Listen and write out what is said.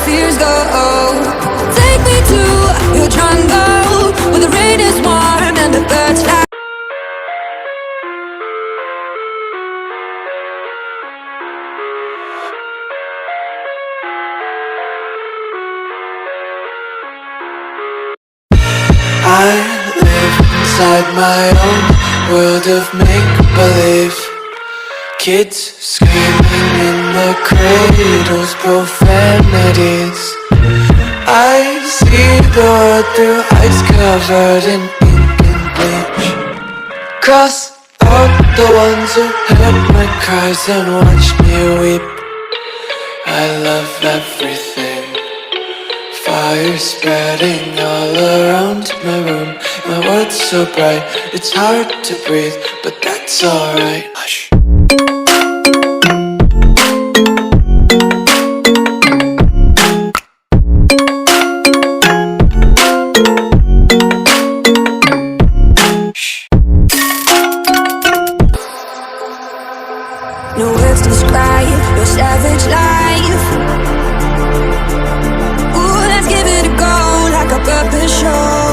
fears go. Take me to your jungle, where the rain is warm and the birds fly. I live inside my own world of make-believe. Kids screaming in their cradles, profanities. I see the world through ice covered in ink and bleach. Cross out the ones who heard my cries and watched me weep. I love everything. Fire spreading all around my room. My world's so bright, it's hard to breathe, but that's alright. Hush. No words describe your savage life. Ooh, let's give it a go, like a puppet show.